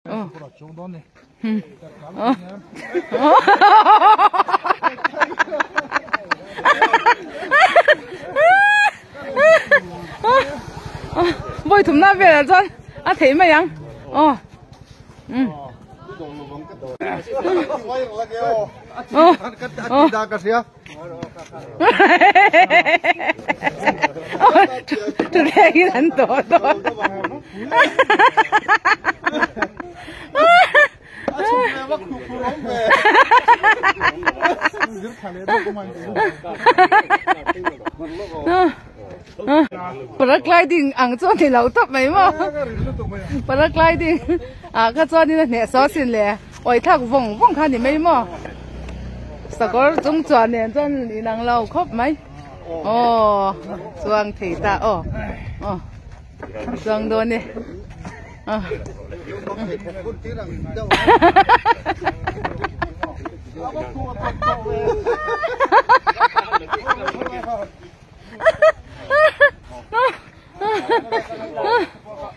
Bôi thùng na về là chân, thấy màyยังTôi nghe cái thằng to to. Paragliding ang cho thì lâu tập mấy mà. Paragliding cái cho đi là nhẹ xóa xin lẹ. Ôi thắc vòng vòng khăn thì mấy mà. Sao có trong tròn này chân đi năng lâu khóc mấy. Xuân thì ta Xuân đồn đi.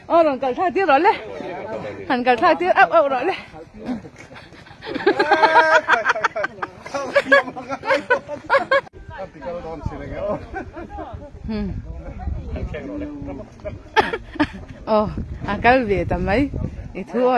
Rồi cần thay tiếp rồi lên. Hẳn cần thay tiếp ấp rồi lên. Cái về tầm mấy thì thua.